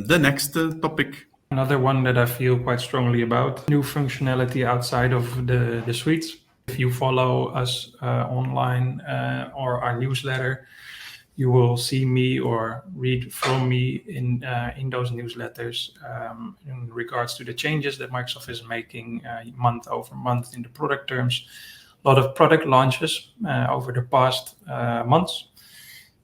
The next topic. Another one that I feel quite strongly about, new functionality outside of the suites. If you follow us online or our newsletter, you will see me or read from me in those newsletters in regards to the changes that Microsoft is making month over month in the product terms. A lot of product launches over the past months,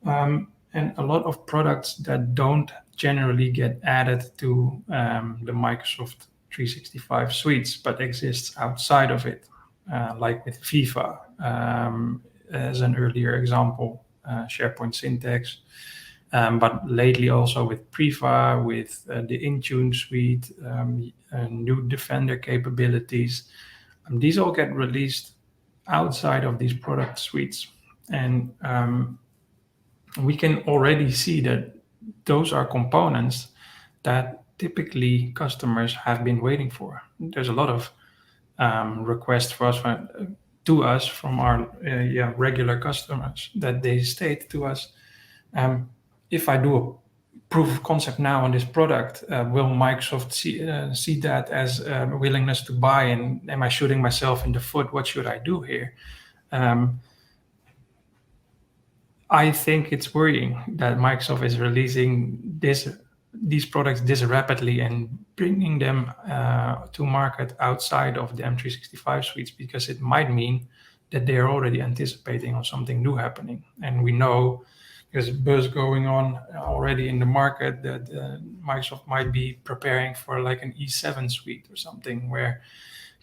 and a lot of products that don't generally get added to the Microsoft 365 suites, but exists outside of it, like with FIFA, as an earlier example, SharePoint syntax, but lately also with Priva, with the Intune suite, new Defender capabilities. These all get released outside of these product suites, and we can already see that those are components that typically customers have been waiting for. There's a lot of requests to us from our regular customers that they state to us, if I do a proof of concept now on this product, will Microsoft see that as a willingness to buy, and am I shooting myself in the foot? What should I do here? I think it's worrying that Microsoft is releasing these products this rapidly and bringing them to market outside of the M365 suites, because it might mean that they're already anticipating on something new happening. And we know there's a buzz going on already in the market that Microsoft might be preparing for like an E7 suite or something, where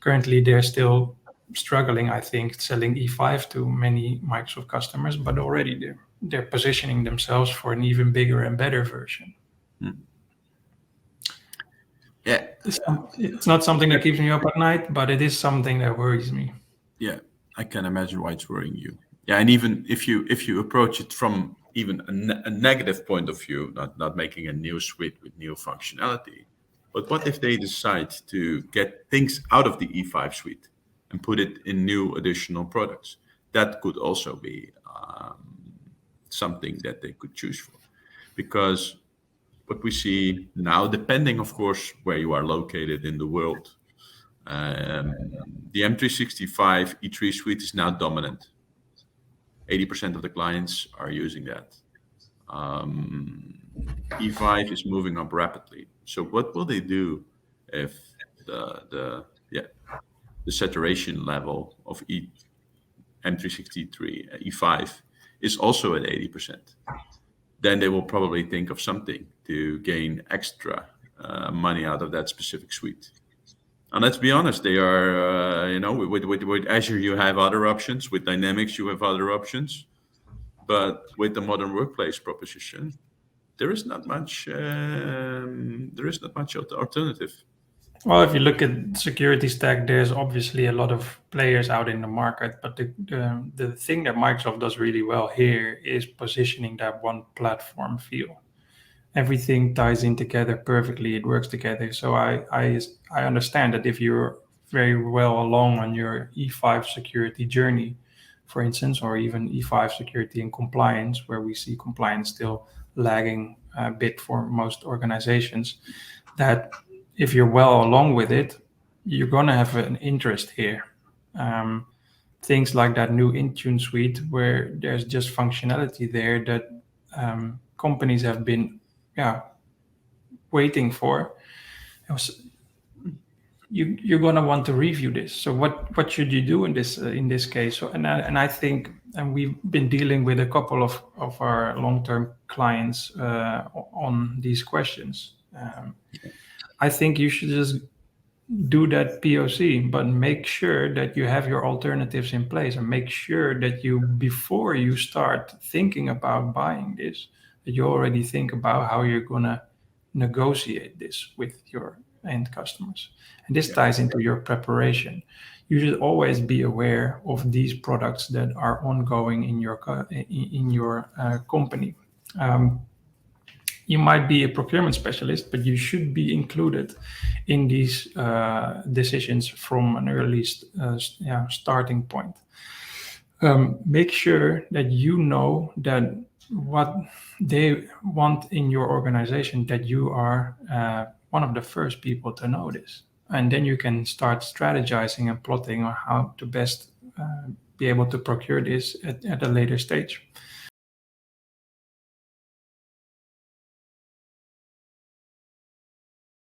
currently they're still struggling, I think, selling E5 to many Microsoft customers, but already they're positioning themselves for an even bigger and better version. Yeah, it's not something that keeps me up at night, but it is something that worries me. Yeah, I can imagine why it's worrying you. Yeah, and even if you approach it from even a negative point of view, not making a new suite with new functionality, but what if they decide to get things out of the E5 suite and put it in new additional products? That could also be something that they could choose for. Because what we see now, depending, of course, where you are located in the world, the M365 E3 suite is now dominant. 80% of the clients are using that. E5 is moving up rapidly. So what will they do if the saturation level of M363 E5 is also at 80%? Then they will probably think of something to gain extra money out of that specific suite. And let's be honest, they are, with Azure you have other options, with Dynamics you have other options, but with the modern workplace proposition, there is not much alternative. Well, if you look at security stack, there's obviously a lot of players out in the market, but the thing that Microsoft does really well here is positioning that one platform feel. Everything ties in together perfectly. It works together. So I understand that if you're very well along on your E5 security journey, for instance, or even E5 security and compliance, where we see compliance still lagging a bit for most organizations, that if you're well along with it, you're going to have an interest here. Things like that new Intune suite, where there's just functionality there that companies have been waiting for. You're going to want to review this. So what should you do in this case? So, and I think, and we've been dealing with a couple of our long-term clients on these questions. I think you should just do that POC, but make sure that you have your alternatives in place, and make sure that before you start thinking about buying this, that you already think about how you're going to negotiate this with your end customers. And this ties into your preparation. You should always be aware of these products that are ongoing in your company. You might be a procurement specialist, but you should be included in these decisions from an early starting point. Make sure that you know that what they want in your organization, that you are one of the first people to know this. And then you can start strategizing and plotting on how to best be able to procure this at a later stage.